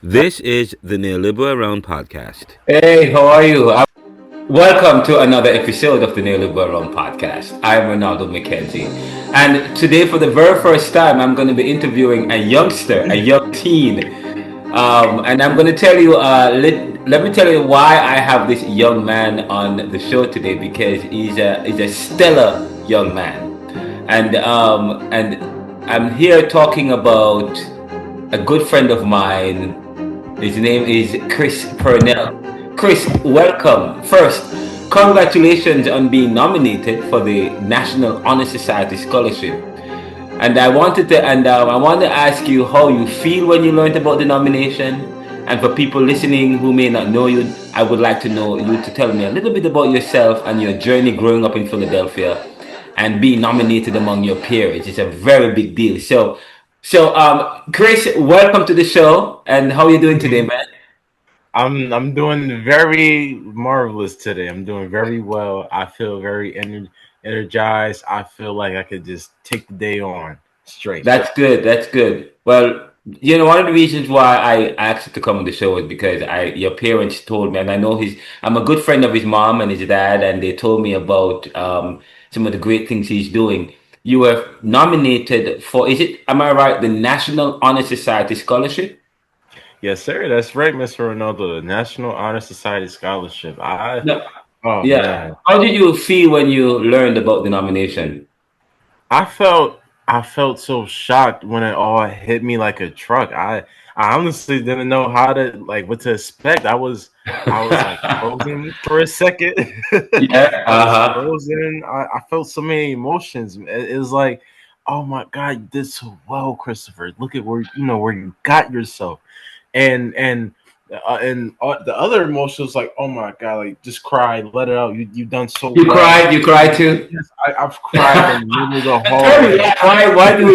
This is the Neoliberal Around podcast. Hey, how are you? Welcome to another episode of the Neoliberal podcast. I'm Renaldo McKenzie. And today, for the very first time, I'm going to be interviewing a youngster, a young teen. And I'm going to tell you, let me tell you why I have this young man on the show today because he's a stellar young man. And I'm here talking about a good friend of mine. His name is Chris Purnell. Chris, welcome. First, congratulations on being nominated for the National Honor Society Scholarship. And I want to ask you how you feel when you learned about the nomination. And for people listening who may not know you, I would like to know you to tell me a little bit about yourself and your journey growing up in Philadelphia and being nominated among your peers. It's a very big deal. Chris, welcome to the show. And how are you doing today, Mhm. man? I'm doing very marvelous today. I'm doing very well. I feel very energized. I feel like I could just take the day on straight. That's good. That's good. Well, one of the reasons why I asked you to come on the show is because your parents told me, and I'm a good friend of his mom and his dad, and they told me about some of the great things he's doing. You were nominated for, am I right, the National Honor Society Scholarship? Yes, sir. That's right, Mr. Ronaldo. The National Honor Society Scholarship. No. Oh Yeah. man, How did you feel when you learned about the nomination? I felt I felt so shocked when it all hit me like a truck. I honestly didn't know how to like what to expect. I was like frozen for a second. Yeah. I was Uh-huh. frozen. I felt so many emotions. It was like, oh my God, you did so well, Christopher. Look at where you got yourself. And the other emotions like, oh my God, like just cry, let it out. You've done so You well. cried. You cried too. Yes, I've cried in the middle of the Tell me,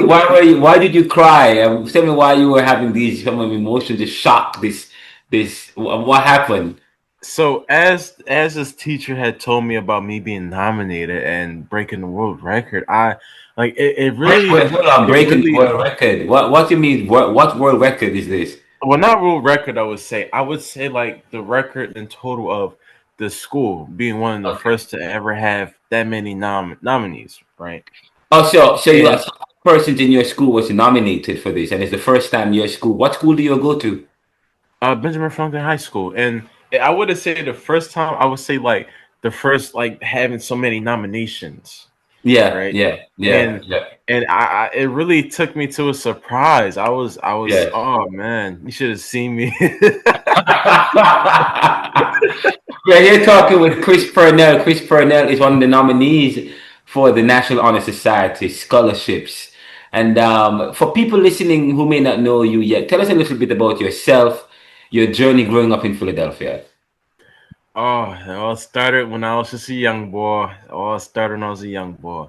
hallway. why did you cry? Tell me why you were having these some of emotions, this shock, what happened? So as this teacher had told me about me being nominated and breaking the world record, I like Wait, hold on, it breaking the really world record. What do you mean? What world record is this? well, not world record. I would say like the record in total of the school being one of the Okay. first to ever have that many nominees, right? Oh, so you are And some persons in your school was nominated for this, and it's the first time your school. What school do you go to? Benjamin Franklin High School, and I wouldn't say the first time. I would say like the first like having so many nominations, Yeah, right? yeah, yeah, And yeah, it really took me to a surprise. I was yes. oh man, you should have seen me. We're here talking with Chris Purnell. Chris Purnell is one of the nominees for the National Honor Society scholarships. And for people listening who may not know you yet, tell us a little bit about yourself, your journey growing up in Philadelphia. Oh, it all started when I was just a young boy. It all started when I was a young boy.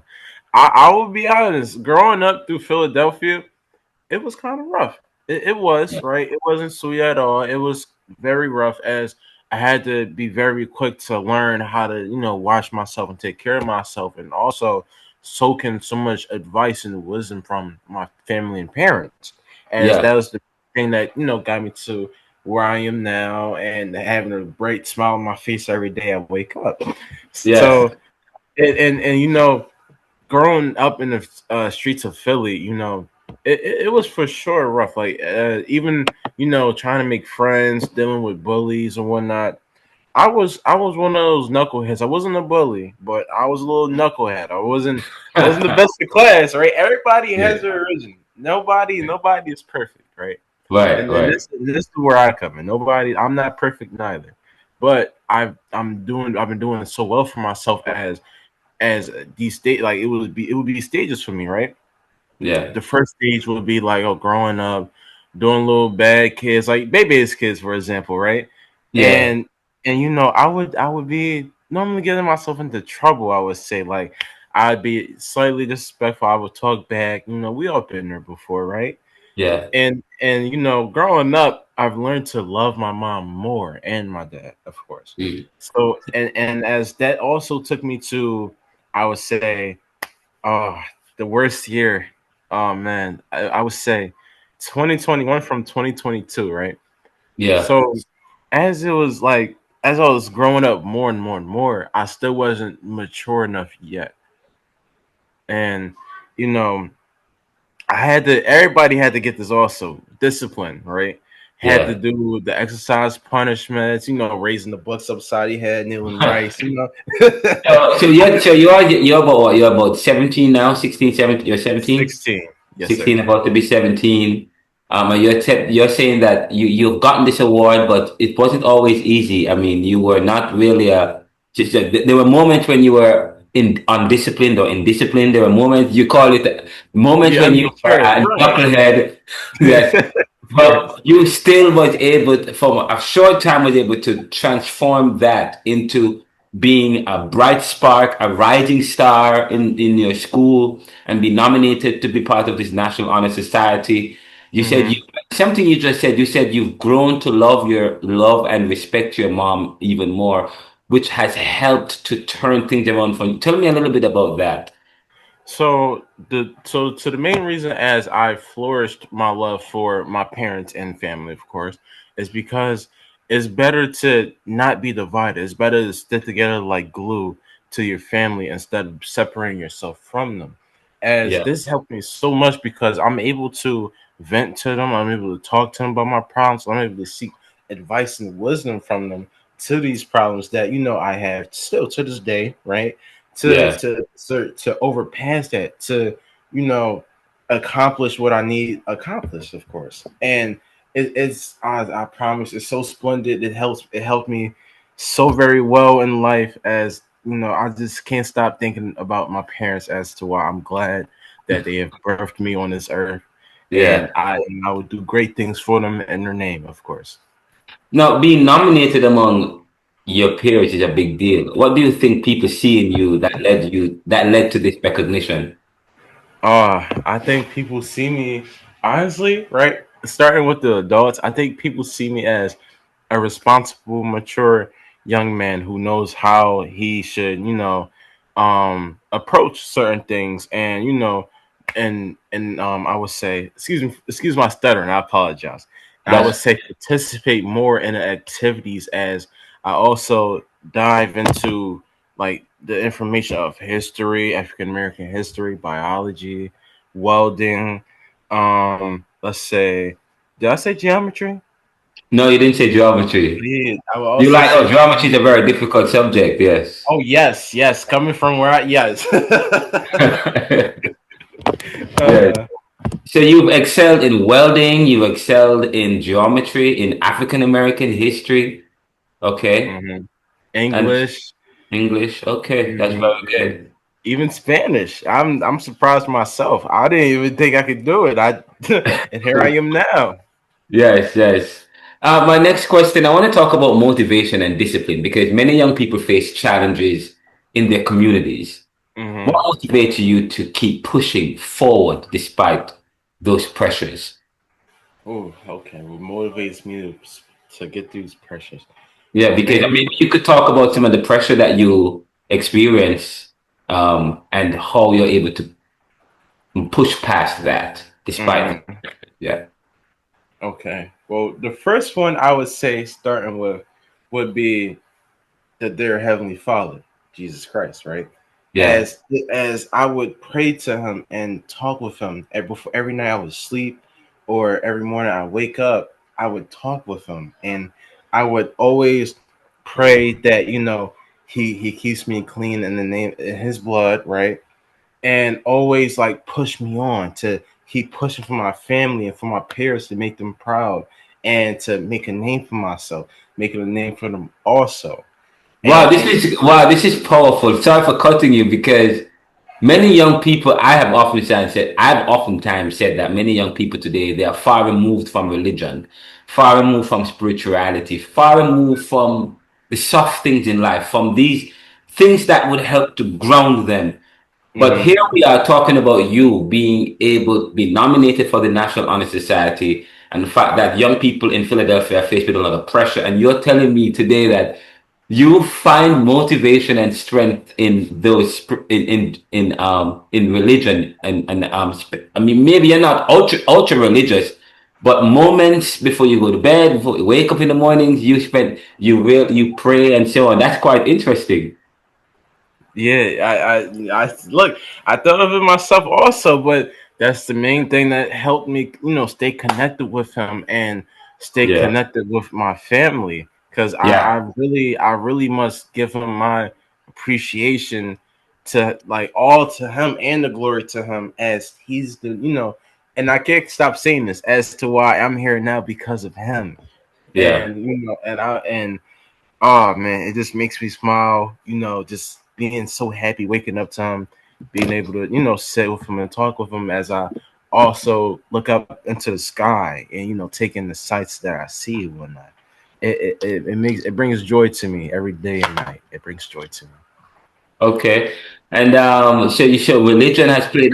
I will be honest, growing up through Philadelphia, it was kind of rough. It was, right? It wasn't sweet at all. It was very rough as I had to be very quick to learn how to, watch myself and take care of myself and also soak in so much advice and wisdom from my family and parents. As Yeah, that was the thing that, got me to where I am now and having a bright smile on my face every day I wake up. yes. So and growing up in the streets of Philly, it was for sure rough. Like even trying to make friends, dealing with bullies and whatnot. I was one of those knuckleheads. I wasn't a bully, but I was a little knucklehead. I wasn't the best in class, right? Everybody has Yeah, their origin. Nobody is perfect, right? right, And right. this is where I come in. I'm not perfect neither, but I've been doing so well for myself as these state like it would be stages for me, right? Yeah, The first stage would be like growing up, doing little bad kids, like baby's kids, for example, right? yeah. And I would be normally getting myself into trouble. I would say like I'd be slightly disrespectful. I would talk back. We all been there before, right? Yeah. And growing up, I've learned to love my mom more and my dad, of course. Mm. So and as that also took me to, I would say, oh, the worst year. Oh man, I would say 2021 from 2022, right? Yeah. So as it was like as I was growing up more and more and more, I still wasn't mature enough yet. And you know, I had to. Everybody had to get this also discipline, right? Had to Yeah. do the exercise punishments, raising the books upside your head, kneeling rice. So you're about what? You're about 17 now, 16, 17. You're 17? 16, yes, sir. 16, about to be 17. And you're saying that you've gotten this award, but it wasn't always easy. I mean, you were not really there were moments when you were undisciplined or indisciplined. There were moments, you call it moments Yeah, when you were immature, a right? knucklehead. Yes. But you still was able to, from a short time, was able to transform that into being a bright spark, a rising star in your school, and be nominated to be part of this National Honor Society. You said Hmm. you something you just said. You said you've grown to love and respect your mom even more, which has helped to turn things around for you. Tell me a little bit about that. So the main reason as I flourished my love for my parents and family, of course, is because it's better to not be divided. It's better to stick together like glue to your family instead of separating yourself from them. As Yeah, this helped me so much because I'm able to vent to them, I'm able to talk to them about my problems, I'm able to seek advice and wisdom from them to these problems that I have still to this day, right? to yeah. to to overpass that, to you know accomplish what I need accomplished, of course. And I promise it's so splendid. It helped me so very well in life. As I just can't stop thinking about my parents as to why I'm glad that they have birthed me on this earth, and Yeah. I would do great things for them in their name, of course. Now, being nominated among your peers is a big deal. What do you think people see in you that led to this recognition? I think people see me, honestly, right? Starting with the adults, I think people see me as a responsible, mature young man who knows how he should, approach certain things, and I would say, excuse my stuttering, I apologize. I would That's say participate more in the activities, as I also dive into like the information of history, African American history, biology, welding. Let's say, did I say geometry? no, you didn't say geometry. Did. I will You also like, say, oh, geometry is a very difficult subject. Yes. oh yes, yes, coming from where I yes. Yeah. uh, So you've excelled in welding, you've excelled in geometry, in African American history. Okay. mhm. And English, English. Okay. That's mhm, very good. even Spanish. I'm surprised myself. I didn't even think I could do it. I and here I am now. Yes, yes. My next question, I want to talk about motivation and discipline because many young people face challenges in their communities. Hmm. What motivates you to keep pushing forward despite those pressures? Oh, okay. What motivates me to get through these pressures? Yeah, The because I main mean, you could talk about some of the pressure that you experience, and how you're able to push past that despite. Mhm. Yeah, Okay. Well, the first one I would say, starting with, would be that their heavenly Father, Jesus Christ, right? yeah. As I would pray to Him and talk with Him every night I would sleep, or every morning I wake up, I would talk with Him, and I would always pray that He keeps me clean in the name in His blood, right? And always like push me on to keep pushing for my family and for my peers, to make them proud and to make a name for myself, making a name for them also. And Wow, this is powerful. Sorry for cutting you because many young people, I've oftentimes said that many young people today, they are far removed from religion, far removed from spirituality, far removed from the soft things in life, from these things that would help to ground them. But mhm, here we are talking about you being able to be nominated for the National Honor Society and the fact that young people in Philadelphia are faced with a lot of pressure. And you're telling me today that you find motivation and strength in those in religion, and I mean, maybe you're not ultra religious, But moments before you go to bed, before you wake up in the mornings, you pray and so on. That's quite interesting. Yeah, I look. I thought of it myself also, but that's the main thing that helped me, stay connected with him and stay Yeah, connected with my family. Because yeah, I really must give him my appreciation to like all to him and the glory to him as he's the, and I can't stop saying this as to why I'm here now because of him, yeah. and and oh man, it just makes me smile, just being so happy waking up to him, being able to, sit with him and talk with him as I also look up into the sky and, taking the sights that I see and whatnot. It brings joy to me every day and night. It brings joy to me. Okay. And so you show religion has played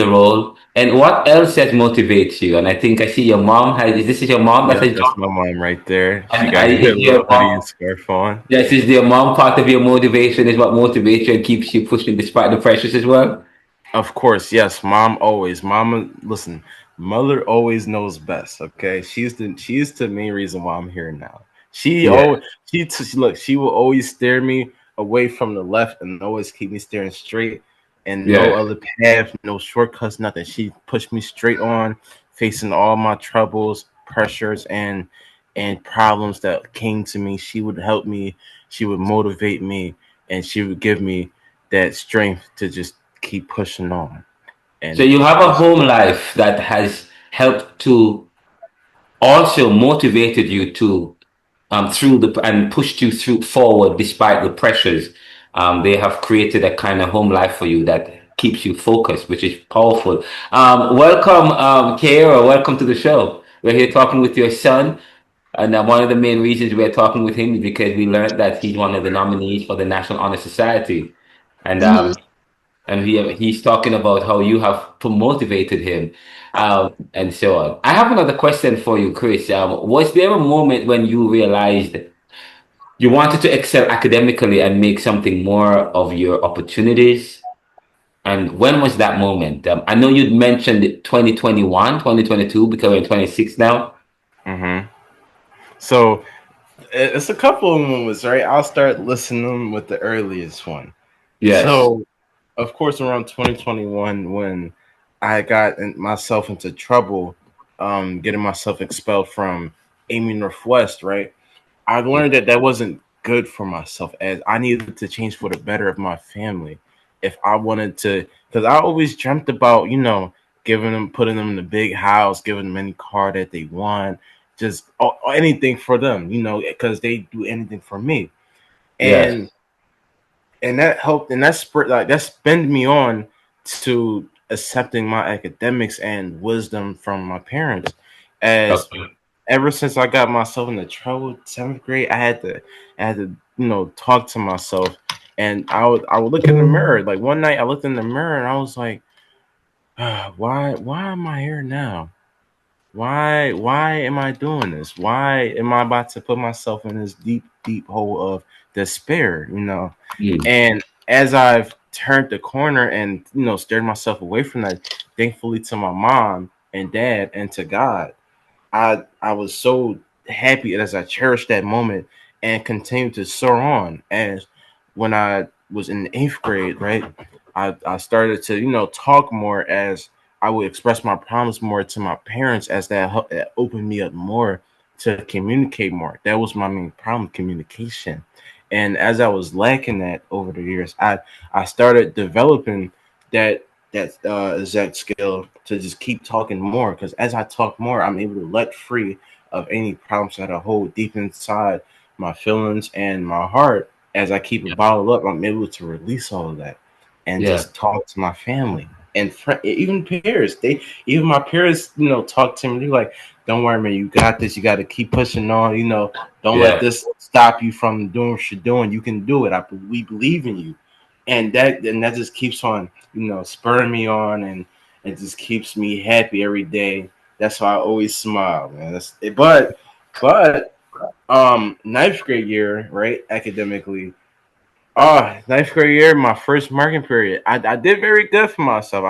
a role. And what else that motivates you? And I think I see your mom has. This is your mom that Yep, has that's joined. my mom right there. She And got her is little your hoodie and mom? scarf on. Yes, is your mom part of your motivation? Is what motivates you and keeps you pushing despite the pressures as well? Of course, yes. Mom always. Mama, listen. Mother always knows best. Okay, she's the main reason why I'm here now. She Yeah, always look. She will always steer me away from the left and always keep me staring straight and no yeah. other path, no shortcuts, nothing. She pushed me straight on, facing all my troubles, pressures, and problems that came to me. She would help me. She would motivate me, and she would give me that strength to just keep pushing on So and you have a just home life that has helped to also motivated you to through the and pushed you through forward despite the pressures. They have created a kind of home life for you that keeps you focused, which is powerful. Welcome, Kiera. Welcome to the show. We're here talking with your son, and one of the main reasons we're talking with him is because we learned that he's one of the nominees for the National Honor Society, and Mhm. he's talking about how you have motivated him, and so on. I have another question for you, Chris. Was there a moment when you realized you wanted to excel academically and make something more of your opportunities? And when was that moment? I know you'd mentioned 2021, 2022, because we're in 26 now. hmm so it's a couple of moments, right? I'll start listening with the earliest one. Yes. So of course around 2021 when I got myself into trouble, getting myself expelled from Amy Northwest, right? I learned that that wasn't good for myself as I needed to change for the better of my family. If I wanted to, because I always dreamt about, giving them, putting them in the big house, giving them any car that they want, just anything for them, because they do anything for me. Yes. And that helped and that spurred like that spurred me on to accepting my academics and wisdom from my parents as Okay. ever since I got myself into trouble, seventh grade, I had to, talk to myself, and I would look in the mirror. Like one night, I looked in the mirror and I was like, why am I here now? Why am I doing this? Why am I about to put myself in this deep hole of despair? Mm. And as I've turned the corner and steered myself away from that, thankfully to my mom and dad and to God, I was so happy as I cherished that moment and continued to soar on. As when I was in the eighth grade, right, I started to talk more as I would express my problems more to my parents as that opened me up more to communicate more. That was my main problem, communication. And as I was lacking that over the years, I started developing that exact skill to just keep talking more because as I talk more, I'm able to let free of any problems that I hold deep inside my feelings and my heart. As I keep it bottled up, I'm able to release all of that and Yeah. just talk to my family and even peers. Even my peers, talk to me. They're like, "Don't worry, man. You got this. You got to keep pushing on. Don't let Yeah. this stop you from doing what you're doing. You can do it. We believe in you." And that just keeps on spurring me on, and it just keeps me happy every day. That's why I always smile, man. But ninth grade year, right, academically. Ninth grade year, my first marking period. I did very good for myself.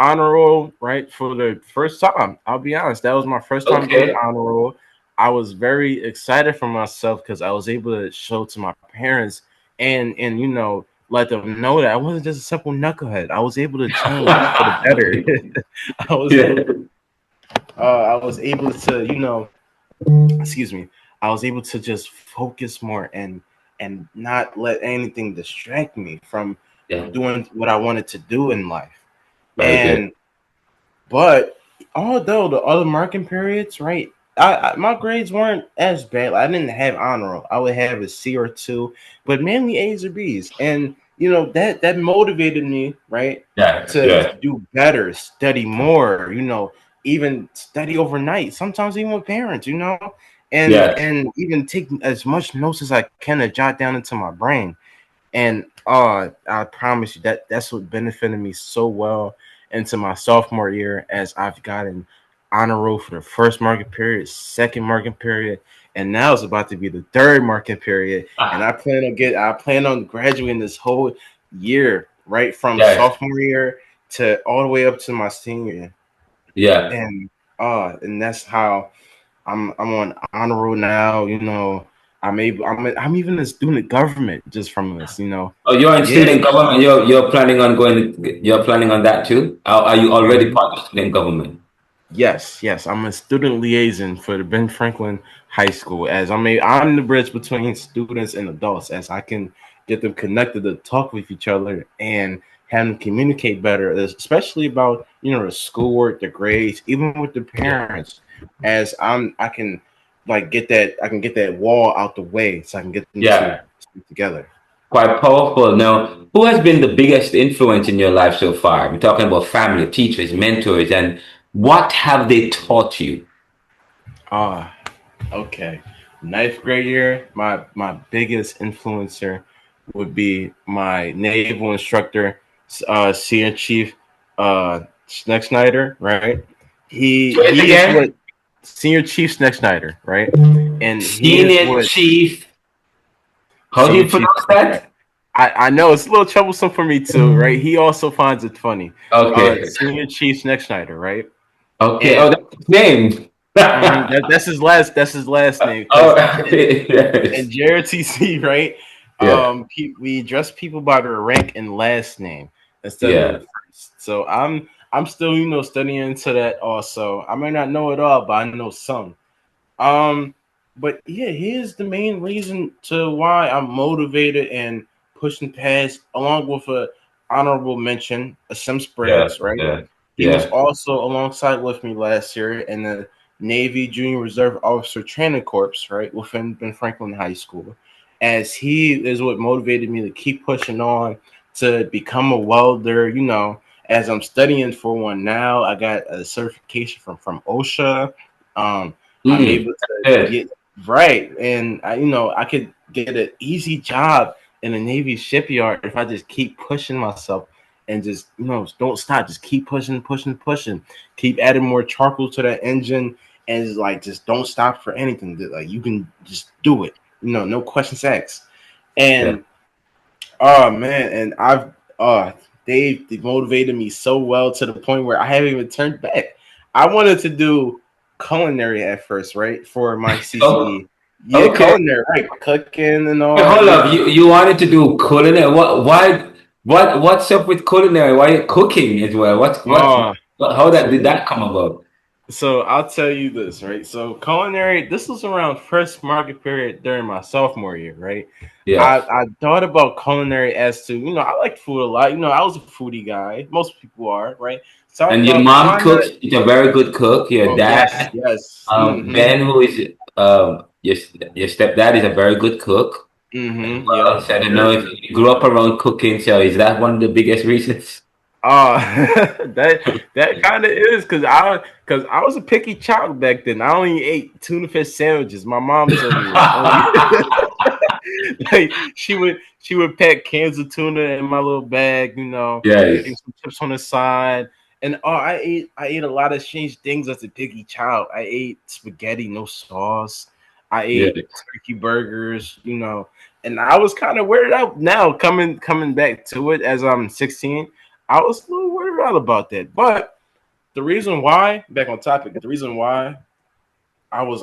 honor roll, right, for the first time. I'll be honest, that was my first time doing Okay. honor roll. I was very excited for myself because I was able to show to my parents and let them know that I wasn't just a simple knucklehead. I was able to change for the better. I was Yeah. able I was able to, excuse me, I was able to just focus more and not let anything distract me from Yeah. doing what I wanted to do in life. Very good. And but although the other marking periods, right, my grades weren't as bad. I didn't have honor roll. I would have a C or two, but mainly A's or B's. And that motivated me, right, Yeah. to Yeah. do better, study more, even study overnight, sometimes even with parents, and Yeah. and even take as much notes as I can to jot down into my brain. And I promise you that's what benefited me so well into my sophomore year, as I've gotten honor roll for the first market period, second market period, and now it's about to be the third market period. And Ah, I plan on graduating this whole year, right from yes. sophomore year to all the way up to my senior year. Yeah. And that's how I'm on honor roll now. I'm even a student government just from this. Oh, you're in Yeah. student government. You're planning on going. You're planning on that too. Are you already Mhm. part of student government? Yes. I'm a student liaison for the Ben Franklin High School. As I'm the bridge between students and adults, as I can get them connected to talk with each other and have them communicate better, especially about the schoolwork, the grades, even with the Yeah. parents. As I can get that wall out the way, so I can get them to Yeah. speak together. Quite powerful. Now, who has been the biggest influence in your life so far? We're talking about family, teachers, mentors, and what have they taught you? Ah, okay. Ninth grade year, my biggest influencer would be my naval instructor, Senior Chief Sneck Snyder, right? Say it He is what again. Senior Chief Sneck Snyder, right? And he is Senior what Chief. How do Senior you Chief pronounce Sneck Snyder. that? I know it's a little troublesome for me too, right? He also finds it funny. Okay. Senior Chief Sneck Snyder, right? Okay. Oh, And that's his name. that's his last name Oh, because and yes. JRTC, right? Yeah. We address people by their rank and last name instead of Yeah. the first. So I'm still studying into that also. I may not know it all, but I know some. Um, but yeah, here's the main reason to why I'm motivated and pushing past, along with a honorable mention, Sim Yeah. Spriggs, right? Yeah. He was Yeah. also alongside with me last year in the Navy Junior Reserve Officer Training Corps, right, within Ben Franklin High School. As he is what motivated me to keep pushing on to become a welder, as I'm studying for one now. I got a certification from OSHA. I'm able to Good. get right, and I could get an easy job in the Navy shipyard if I just keep pushing myself and just don't stop, just keep pushing, keep adding more charcoal to that engine, and just don't stop for anything. Like you can just do it, no questions asked. Yeah. And oh man, and they motivated me so well to the point where I haven't even turned back. I wanted to do culinary at first, right? For my Oh, CCE. Yeah, okay. culinary, right? Cooking and Wait, all, hold up. You wanted to do culinary? What? Why? What's up with culinary? Why you cooking as well? Oh, How that so did that come about? So I'll tell you this, right? So culinary, this was around first market period during my sophomore year, right? Yeah. I thought about culinary as to, I like food a lot. I was a foodie guy. Most people are, right? So I And your thought, mom why not? cooks. She's a very good cook. Your Oh yes, dad, yes. Mm-hmm. Ben, who is your stepdad, is a very good cook. Mm-hmm. Well, Yep. so I don't know Very if good. you grew up around cooking. So is that one of the biggest reasons? Uh that kind of is because I was a picky child back then. I only ate tuna fish sandwiches. My mom told me that. Only like she would pack cans of tuna in my little bag, maybe Yes. some chips on the side. And I ate a lot of strange things as a picky child. I ate spaghetti, no sauce. I Yeah. ate turkey burgers, and I was kind of weirded out now coming back to it as I'm 16. I was a little worried out about that. But the reason why, back on topic, the reason why I was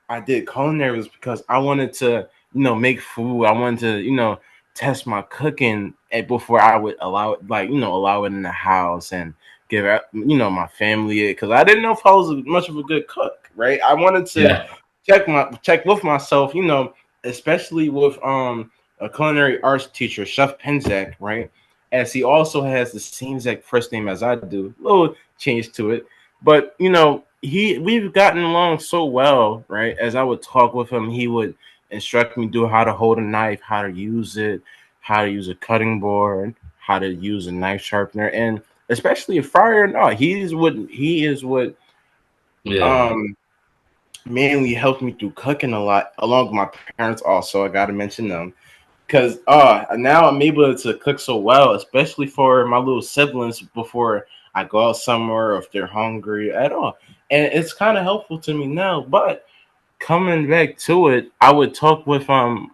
I did culinary was because I wanted to, make food. I wanted to, test my cooking before I would allow it, like, allow it in the house and give out, my family it, because I didn't know if I was much of a good cook, right? I wanted to Yeah. check with myself, especially with a culinary arts teacher, Chef Penzak, right? As he also has the same exact first name as I do, little change to it, but we've gotten along so well, right? As I would talk with him, he would instruct me do how to hold a knife, how to use it, how to use a cutting board, how to use a knife sharpener, and especially a fryer or not. He is what Yeah. um mainly helped me through cooking a lot, along with my parents also. I gotta mention them. Cause now I'm able to cook so well, especially for my little siblings before I go out somewhere or if they're hungry at all. And it's kind of helpful to me now. But coming back to it, I would talk with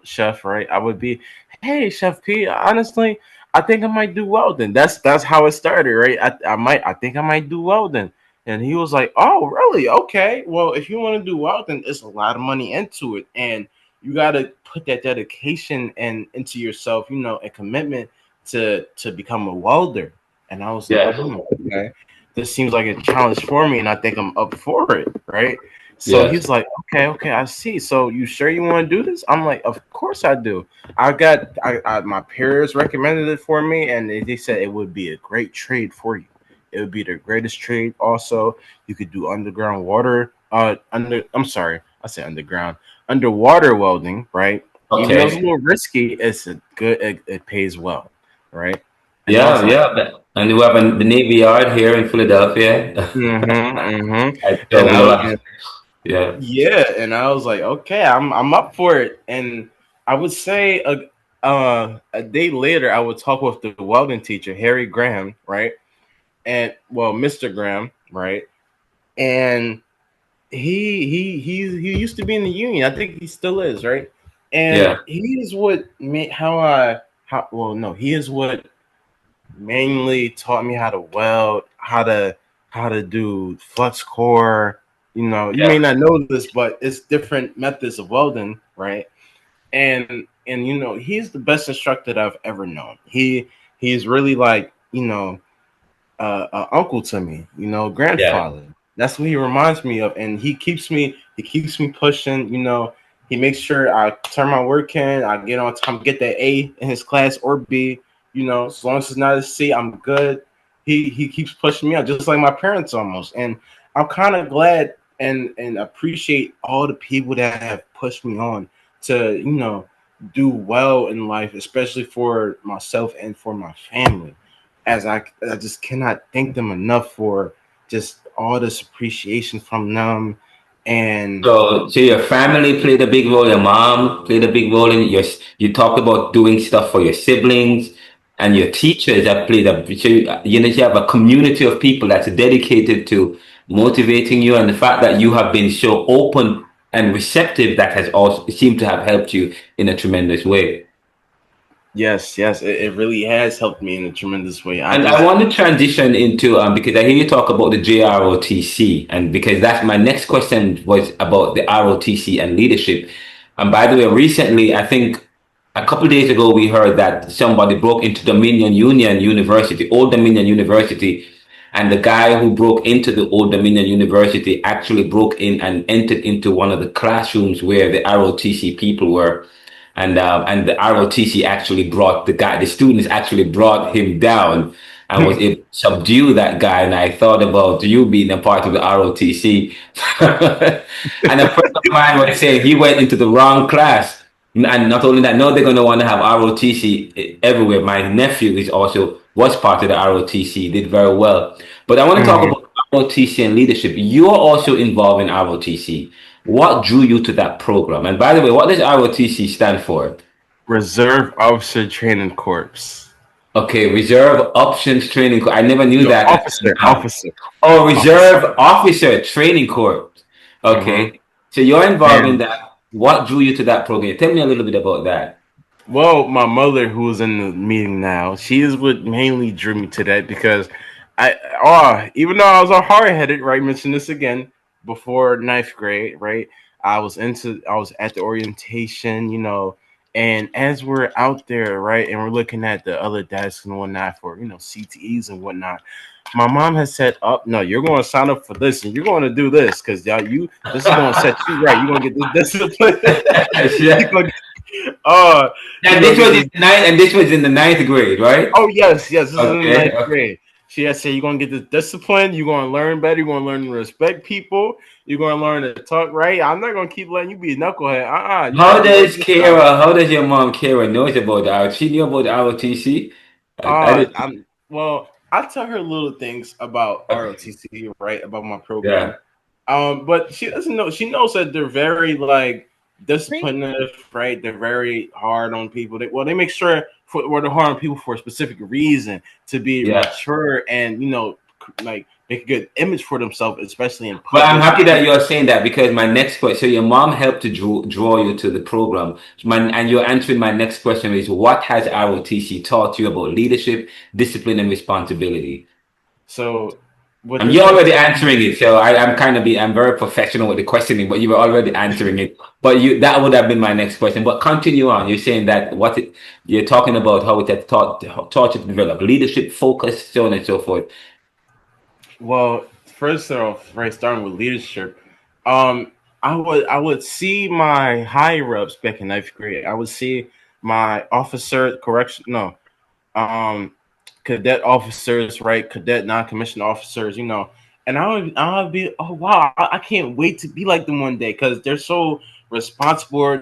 Chef, right? I would be, hey Chef P, honestly, I think I might do well then. That's how it started, right? I think I might do well then. And he was like, oh really? Okay. Well, if you want to do well, then it's a lot of money into it. And you gotta put that dedication and into yourself, and commitment to become a welder. And I was like, Yeah. okay, this seems like a challenge for me, and I think I'm up for it, right? So Yes. he's like, okay, I see. So you sure you want to do this? I'm like, of course I do. I my peers recommended it for me, and they said it would be a great trade for you. It would be the greatest trade. Also, you could do underground water. I'm sorry, I said underground, underwater welding, right? Even though it's a Okay. little risky, it's a good. It pays well, right? And I was Yeah, like, yeah. And we have the Navy Yard here in Philadelphia. and So we I have, yeah. Yeah, and I was like, okay, I'm up for it. And I would say a day later, I would talk with the welding teacher, Harry Graham, right? And well, Mr. Graham, right? And he used to be in the union. I think he still is, right? And Yeah. he is what made how I how well no, he is what mainly taught me how to weld, how to do flux core. You may Yeah. not know this, but it's different methods of welding, right? And he's the best instructor that I've ever known. He's really like uncle to me, Yeah. grandfather. That's what he reminds me of, and he keeps me pushing. He makes sure I turn my work in, I get on time, get that A in his class or B. As long as it's not a C, I'm good. He keeps pushing me out, just like my parents almost, and I'm kind of glad and appreciate all the people that have pushed me on to do well in life, especially for myself and for my family, as I just cannot thank them enough for just all this appreciation from them. And So your family played a big role. Your mom played a big role in your. You talked about doing stuff for your siblings and your teachers that played a. So you have a community of people that's dedicated to motivating you, and the fact that you have been so open and receptive that has also seemed to have helped you in a tremendous way. yes, it really has helped me in a tremendous way. I And I just want to transition into because I hear you talk about the JROTC, and because that's my next question was about the ROTC and leadership. And by the way, recently, I think a couple of days ago, we heard that somebody broke into Dominion Union University, Old Dominion University, and the guy who broke into the Old Dominion University actually broke in and entered into one of the classrooms where the ROTC people were, and the ROTC actually brought the students actually brought him down and was able to subdue that guy. And I thought about you being a part of the ROTC. And a friend of mine was saying he went into the wrong class. And not only that, now they're going to want to have ROTC everywhere. My nephew is also was part of the ROTC, did very well. But I want to talk Mhm. about ROTC and leadership. You're also involved in ROTC. What drew you to that program? And by the way, what does ROTC stand for? Reserve Officer Training Corps. Okay, Reserve Options Training Corps. I never knew No, that until officer, now. officer, Oh, officer. Reserve Officer Training Corps. Uh-huh. Okay, so you're involved in And that. What drew you to that program? Tell me a little bit about that. Well, my mother, who's in the meeting now, she is what mainly drew me to that because even though I was a hard headed, right? Mention this again before ninth grade, right? I was at the orientation, and as we're out there, right, and we're looking at the other desks and whatnot for, CTEs and whatnot. My mom has said, "Up, no, you're going to sign up for this, and you're going to do this because this is going to set you right. You're going to get this discipline. you're Yeah. gonna, uh, you're And going this to get was this." in the ninth, and this was in the ninth grade, right? Oh yes, this is in Okay. ninth Okay. grade. She has said you're gonna get this discipline. You're gonna learn better. You're gonna learn to respect people. You're gonna learn to talk right. I'm not gonna keep letting you be a knucklehead. You How got to work does this out. Kara? How does your mom Kara knows about the ROT? She knew about the ROTC. I didn't. I'm well. I tell her little things about Okay. ROTC, right? About my program. Yeah. But she doesn't know. She knows that they're very like disciplinative, right? They're very hard on people. They make sure they're hard on people for a specific reason to be Yeah. mature and like make a good image for themselves, especially in But I'm public. happy that you're saying that because my next question. So your mom helped to draw you to the program. And you're answering my next question is what has ROTC taught you about leadership, discipline, and responsibility? So what And this you're has already taught answering it, so I'm very professional with the questioning, but you were already answering it. But that would have been my next question. But continue on. You're saying that you're talking about how it had taught you to develop leadership, focus, so on and so forth. Well, first off, right, starting with leadership, um, I would see my higher ups back in ninth grade. I would see my officer correction, no, um, cadet officers, right, cadet non-commissioned officers, and I would be, oh wow, I can't wait to be like them one day because they're so responsible.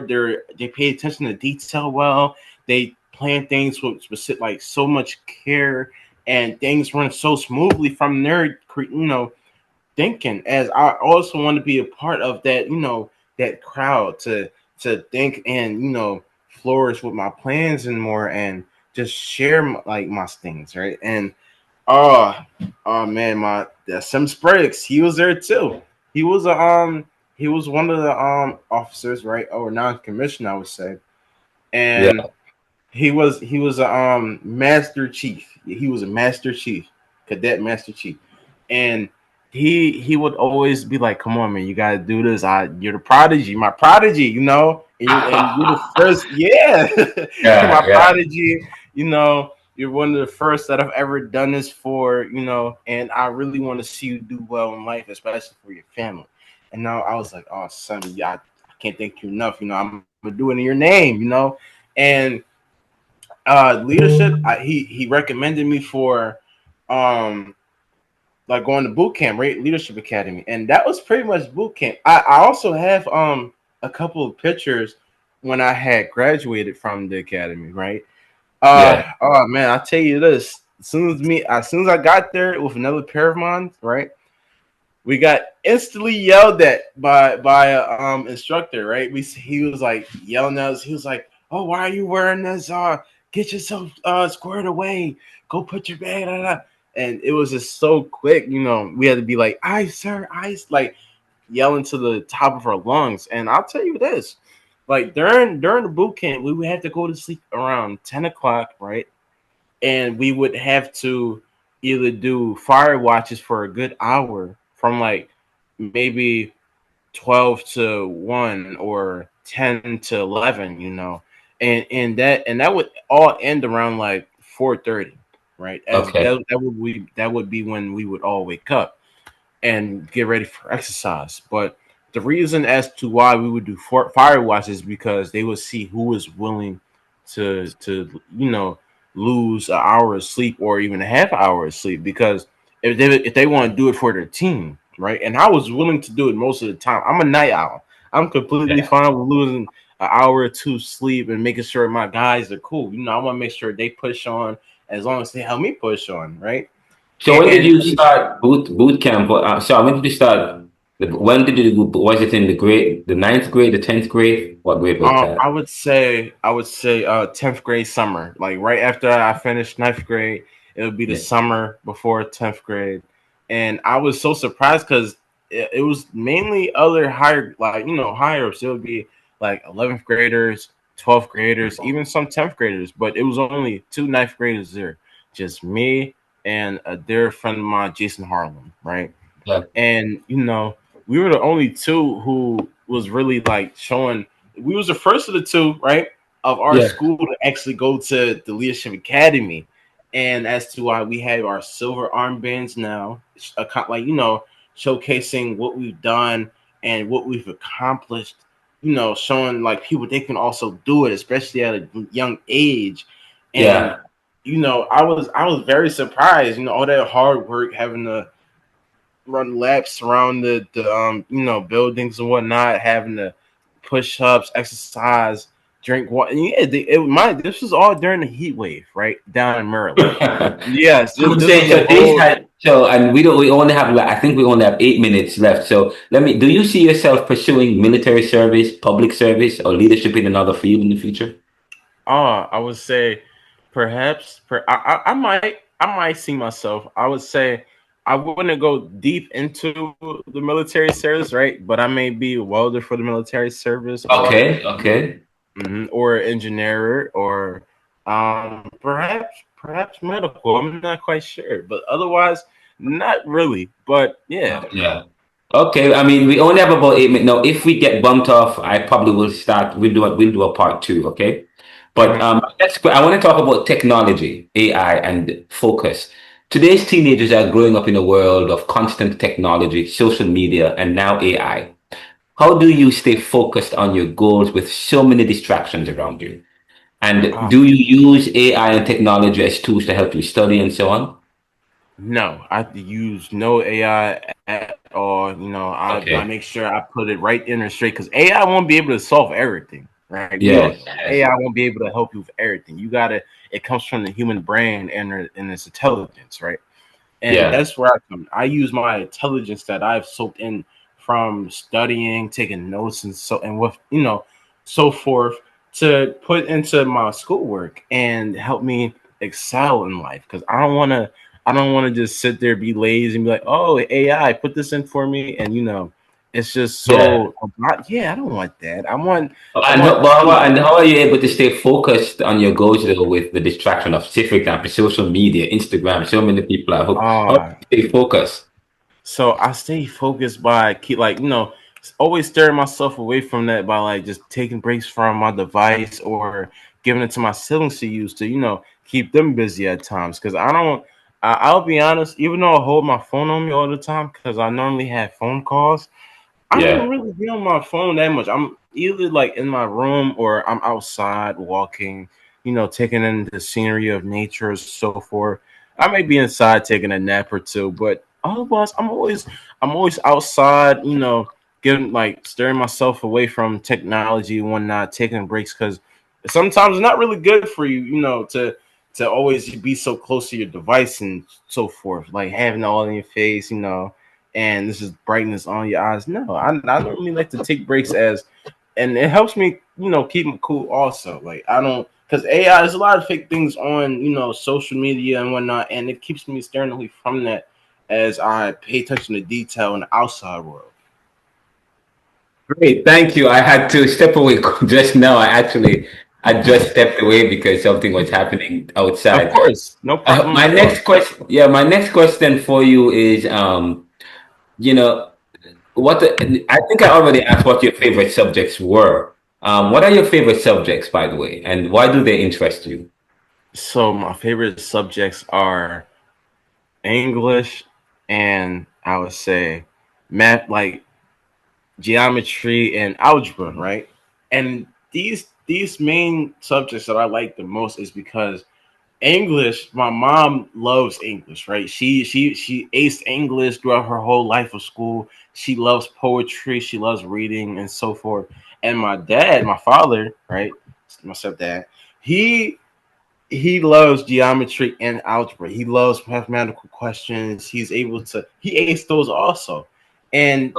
They pay attention to detail well. They plan things with specific, like so much care, and things run so smoothly from their thinking. As I also want to be a part of that, that crowd to think and flourish with my plans and more, and just share like my things, right? And oh, oh man, my Sim Spriggs, he was there too. He was a he was one of the officers, right, or non-commissioned, I would say, and Yeah. he was a master chief. He was a master chief, cadet master chief, and he would always be like, "Come on, man, you gotta do this. You're the prodigy, my prodigy, and you're the first, yeah, you're Yeah, my yeah. prodigy. You're one of the first that I've ever done this for, and I really want to see you do well in life, especially for your family." And now I was like, "Oh, son, yeah, I can't thank you enough. I'm gonna do it in your name, and." Leadership. He recommended me for, um, like going to boot camp, right? Leadership Academy, and that was pretty much boot camp. I also have a couple of pictures when I had graduated from the academy, right? Yeah. Oh man, I tell you this. As soon as I got there with another pair of mine, right? We got instantly yelled at by a instructor, right? He was like yelling at us. He was like, "Oh, why are you wearing this? Get yourself squared away. Go put your bag." Da, da. And it was just so quick, We had to be like, "Ice, sir, ice!" Like yelling to the top of our lungs. And I'll tell you this, like during the boot camp, we would have to go to sleep around 10 o'clock, right? And we would have to either do fire watches for a good hour from like maybe 12 to 1 or 10 to 11, and that would all end around like 4:30, right? As Okay. that would be when we would all wake up and get ready for exercise. But the reason as to why we would do fire watches is because they would see who is willing to lose an hour of sleep or even a half hour of sleep. Because if they want to do it for their team, right? And I was willing to do it most of the time. I'm a night owl. I'm completely Yeah. fine with losing an hour or two sleep and making sure my guys are cool. I want to make sure they push on as long as they help me push on, right? So when did And you start boot camp? So when did you start? When did you was it in the ninth grade, the 10th grade? What grade was that? I would say 10th grade summer. Like right after I finished ninth grade, it would be the Yeah. summer before 10th grade. And I was so surprised because it was mainly other higher, like higher ups. It would be like 11th graders, 12th graders, even some 10th graders, but it was only two ninth graders there, just me and a dear friend of mine, Jason Harlem, right? Yeah. And we were the only two who was really like showing. We was the first of the two, right, of our Yeah. school to actually go to the Leadership Academy, and as to why we have our silver armbands now, like showcasing what we've done and what we've accomplished. Showing like people they can also do it, especially at a young age, and Yeah. I was very surprised. All that hard work having to run laps around the buildings and whatnot, having to push ups, exercise, drink water. Yeah, this was all during the heat wave, right down in Maryland. Yes, So I'm this saying was a so this whole. had so and we only have like I think we only have 8 minutes left. So do you see yourself pursuing military service, public service, or leadership in another field in the future? I would say perhaps I might see myself. I would say I wouldn't go deep into the military service, right? But I may be a welder for the military service, or Okay, okay. or engineer, or perhaps medical. I'm not quite sure, but otherwise, not really. But yeah. Yeah. Okay, I mean, we only have about 8 minutes. Now, if we get bumped off, I probably will start. We'll do a part two. Okay, but Mhm. I want to talk about technology, AI, and focus. Today's teenagers are growing up in a world of constant technology, social media, and now AI. How do you stay focused on your goals with so many distractions around you? And Ah, do you use AI and technology as tools to help you study and so on? no, I use no AI at all. I Okay. make sure I put it right in there straight, because AI won't be able to solve everything, right? We all Yes. know Yes. AI won't be able to help you with everything. It comes from the human brain and its intelligence, right? And Yeah. that's where I come. I use my intelligence that I've soaked in from studying, taking notes, so forth, to put into my schoolwork and help me excel in life. Because I don't want to just sit there, be lazy, and be like, oh, AI, put this in for me, and it's just Yeah. so. Yeah, I don't want that. I And want. how are you able to stay focused on your goals though with the distraction of, say, for example, social media, Instagram? So many people are hooked. How do uh you stay focused? So I stay focused by always steering myself away from that by like just taking breaks from my device, or giving it to my siblings to use to keep them busy at times. Because I don't. I'll be honest, even though I hold my phone on me all the time because I normally have phone calls, I don't Yeah. really be on my phone that much. I'm either like in my room or I'm outside walking, taking in the scenery of nature or so forth. I may be inside taking a nap or two, but otherwise I'm always outside, getting like steering myself away from technology and whatnot, taking breaks, because sometimes it's not really good for you, to always be so close to your device and so forth, like having it all in your face, and this is brightness on your eyes. No, I normally like to take breaks, and it helps me, keep me cool also. Like I don't, because AI, there's a lot of fake things on, social media and whatnot, and it keeps me staring away from that as I pay attention to detail in the outside world. Great. Thank you. I had to step away just now. I just stepped away because something was happening Of outside. course, no problem My at all. next question, yeah, my next question for you is, you know, I think I already asked what your favorite subjects were. What are your favorite subjects, by the way, and why do they interest you? So my favorite subjects are English, and I would say math, like geometry and algebra, right? And these main subjects that I like the most is because English, my mom loves English, right? She aced English throughout her whole life of school. She loves poetry, she loves reading and so forth. And my dad, my father, right? My stepdad, he he loves geometry and algebra. He loves mathematical questions. He aced those also. And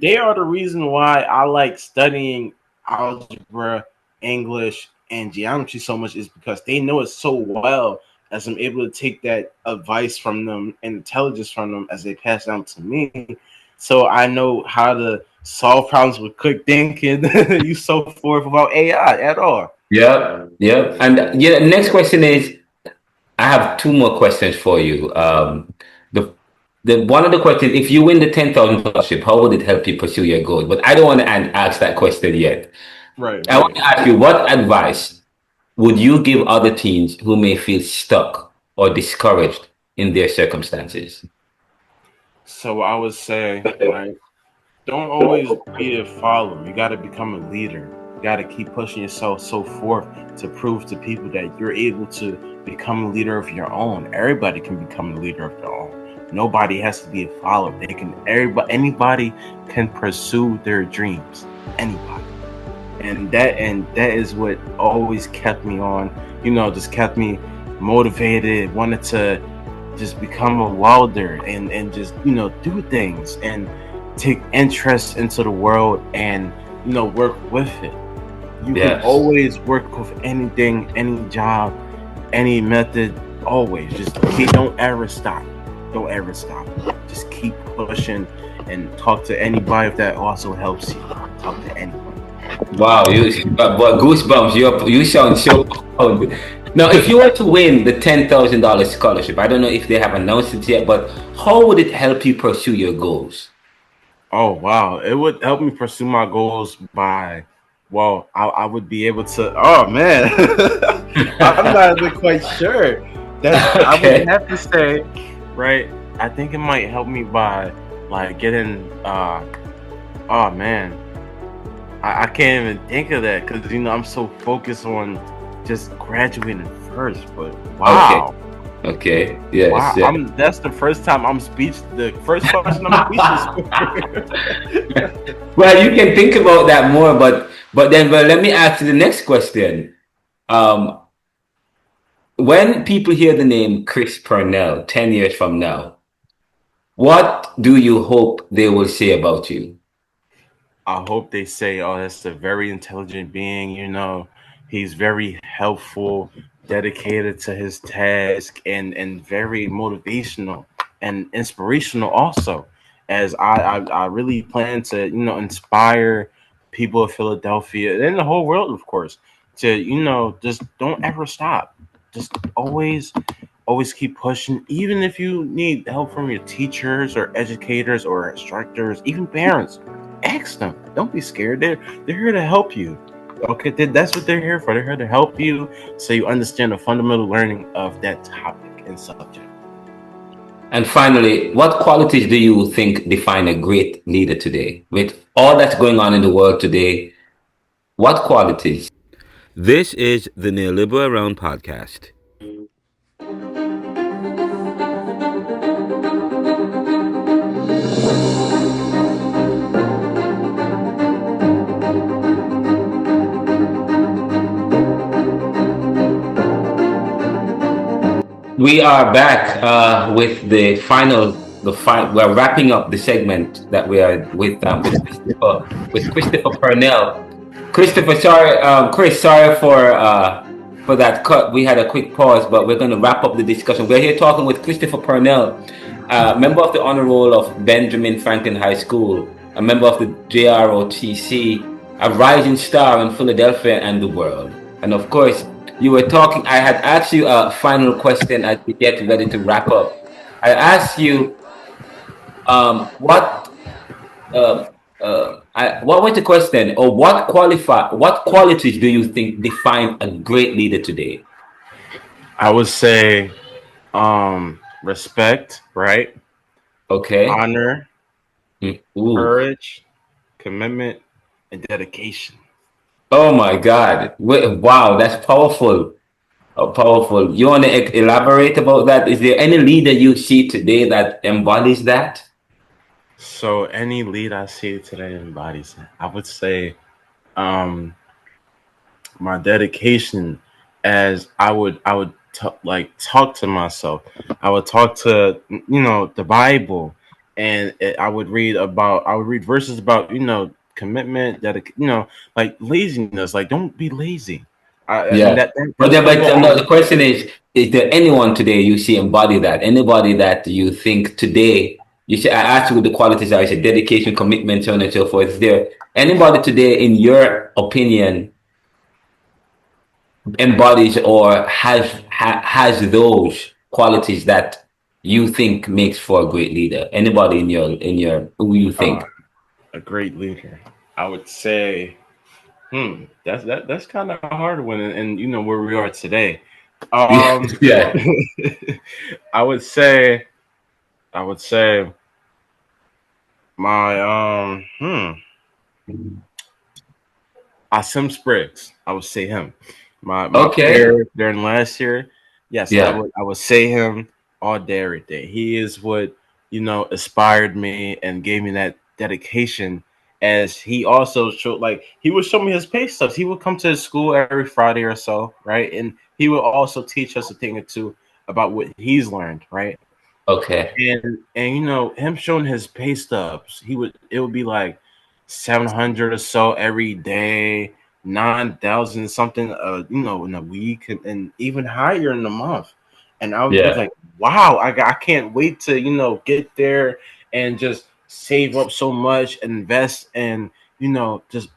they are the reason why I like studying algebra, English, and geometry so much, is because they know it so well, as I'm able to take that advice from them and intelligence from them as they pass down to me. So I know how to solve problems with quick thinking, you so forth, without AI at all. Yep, yep. And yeah, next question is, I have two more questions for you. The the one of the questions, if you win the 10,000 scholarship, how would it help you pursue your goal? But I don't want to ask that question yet. Right, I want right. to ask you, what advice would you give other teens who may feel stuck or discouraged in their circumstances? So I would say, right, don't always be a follower. You got to become a leader. You got to keep pushing yourself so forth to prove to people that you're able to become a leader of your own. Everybody can become a leader of their own. Nobody has to be a follower. They can. Anybody can pursue their dreams. Anybody. And that is what always kept me on. Just kept me motivated. Wanted to just become a welder and just do things and take interest into the world and work with it. You can Yes. always work with anything, any job, any method. Always don't ever stop. Don't ever stop. Just keep pushing and talk to anybody if that also helps you. Talk to anyone. Wow, but goosebumps. You sound so proud. Now, if you were to win the $10,000 scholarship, I don't know if they have announced it yet, but how would it help you pursue your goals? Oh wow, it would help me pursue my goals by, well, I would be able to. Oh man, I'm not even quite sure. I would Okay. have to say, right. I think it might help me by like getting. Oh man, I can't even think of that because I'm so focused on just graduating first. But Okay. wow, Okay. Yes. wow, Yes. that's the first time I'm speech. The first person I'm speechless. Well, you can think about that more, but then, well, let me ask you the next question. Um, when people hear the name Chris Purnell 10 years from now, what do you hope they will say about you? I hope they say, "Oh, that's a very intelligent being." He's very helpful, dedicated to his task, and very motivational and inspirational. Also, as I really plan to inspire people of Philadelphia and the whole world, of course, to just don't ever stop. Just always keep pushing, even if you need help from your teachers or educators or instructors, even parents. Ask them. Don't be scared. They're here to help you. Okay, that's what they're here for. They're here to help you so you understand the fundamental learning of that topic and subject. And finally, what qualities do you think define a great leader today? With all that's going on in the world today, what qualities? This is the Neoliberal Around podcast. We are back with we're wrapping up the segment that we are with Christopher Purnell. Christopher, sorry, Chris, sorry for that cut. We had a quick pause, but we're going to wrap up the discussion. We're here talking with Christopher Purnell, member of the honor roll of Benjamin Franklin High School, a member of the JROTC, a rising star in Philadelphia and the world, and of course, you were talking. I had asked you a final question as we get ready to wrap up. I asked you, what what was the question, or what qualities do you think define a great leader today? I would say respect, right? Okay. Honor, Ooh. courage, commitment, and dedication. Oh my God. Wow, that's powerful. Powerful. You want to elaborate about that? Is there any leader you see today that embodies that? So any lead I see today embodies it. I would say um my dedication, as like talk to myself. I would talk to the Bible, and I would read verses about commitment, like laziness. Like don't be lazy. And Yeah. that is gonna go No, on. the question is there anyone today you see embody that? Anybody that you think today, you say, I asked you what the qualities are, I said dedication, commitment, so on and so forth. Is there anybody today, in your opinion, embodies or has those qualities that you think makes for a great leader? Anybody in your who you Uh, think? a great leader. I would say, that's kind of a hard one, and you know where we are today. Yeah, Um, yeah. I would say, I would say my Asim Spriggs. I would say him. My Okay. peer during last year. Yes, Yeah. I would say him all day, every day. He is what inspired me and gave me that dedication. As he also showed, like he would show me his pay stubs. He would come to his school every Friday or so, right? And he would also teach us a thing or two about what he's learned, right? Okay. And him showing his pay stubs, it would be like 700 or so every day, 9,000 something in a week, and even higher in a month. And I would be Yeah. like, wow, I can't wait to get there and just save up so much, invest, and just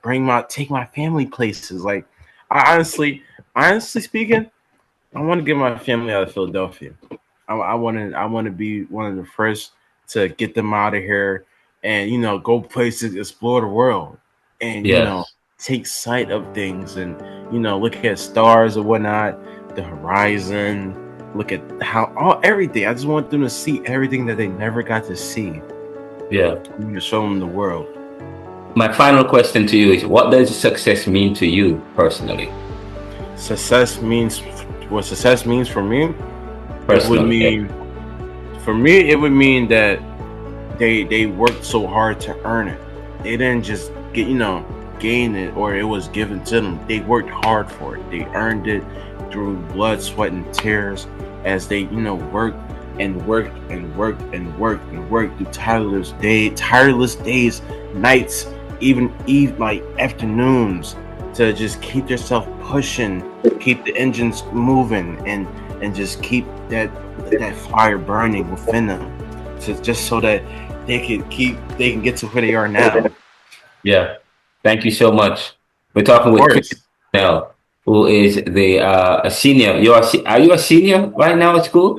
take my family places. Like I honestly speaking, I want to get my family out of Philadelphia. I want to be one of the first to get them out of here and go places, explore the world, and Yes. take sight of things, and look at stars or whatnot, the horizon, look at how all everything. I just want them to see everything that they never got to see. Yeah. I'm to show them the world. My final question to you is, what does success mean to you personally? Success means what success means for me. It would Personally, yeah. mean For me, it would mean that they worked so hard to earn it. They didn't just gain it, or it was given to them. They worked hard for it. They earned it through blood, sweat, and tears as they worked and worked and worked and worked and worked through tireless days, nights, even like afternoons, to just keep yourself pushing, keep the engines moving, and just keep that fire burning within them, to just so that they can get to where they are now. Yeah. Thank you so much. We're Of talking with course. Kristopher Purnell, who is a senior. Are you a senior right now at school?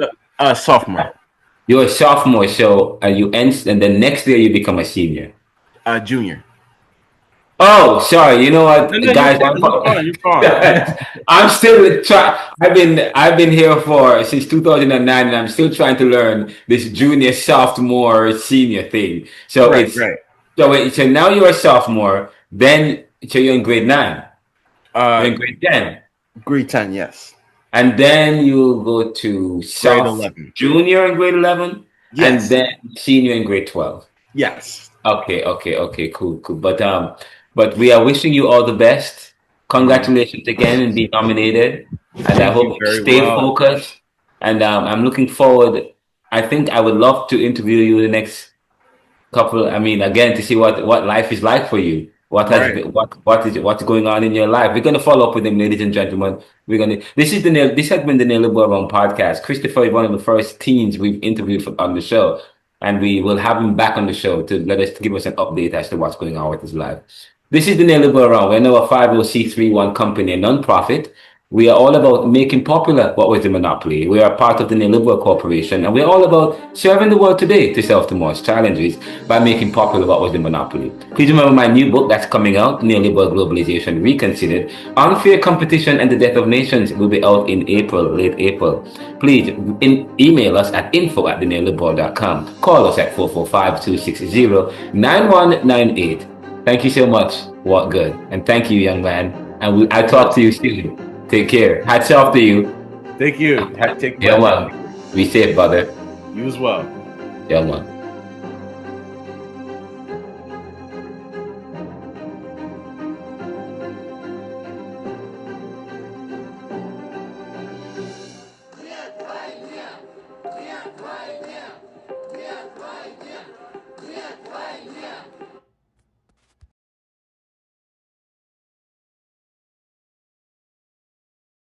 Sophomore, You're a sophomore, so you end, and then next year you become a senior. junior. Oh, sorry. You know No, what, no, you're guys? fine. You're fine. You're fine. I'm still trying. I've been here for since 2009, and I'm still trying to learn this junior, sophomore, senior thing. So Right, it's right. so now you're a sophomore. Then so you're in grade 9. You're Uh, in grade 10, grade 10, yes. and then you go to Grade soft 11, junior in grade 11, and yes, then senior in grade 12. yes. Okay, okay, okay, cool, cool. But we are wishing you all the best. Mhm. Congratulations again and being nominated. And I Thank you hope you very stay well. focused. And I'm looking forward. I think I would love to interview you the next couple. I mean, again, to see what life is like for you. What has Right. been, what's going on in your life? We're gonna follow up with them, ladies and gentlemen. This has been the Neoliberal podcast. Christopher is one of the first teens we've interviewed on the show, and we will have him back on the show to give us an update as to what's going on with his life. This is the Neoliberal. We're now a 501c3 company, a non-profit. We are all about making popular what was the monopoly. We are part of the Neoliberal Corporation, and we're all about serving the world today to solve tomorrow's challenges by making popular what was the monopoly. Please remember my new book that's coming out, Neoliberal Globalization Reconsidered. Unfair Competition and the Death of Nations will be out in April, late April. Please email us at info@theneoliberal.com. Call us at 445-260-9198. Thank you so much. What good. And thank you, young man. And I'll talk to you soon. Take care. Hats off to you. Thank you. Take Yeah, care. man. Be safe, brother. You as well. Yeah, man.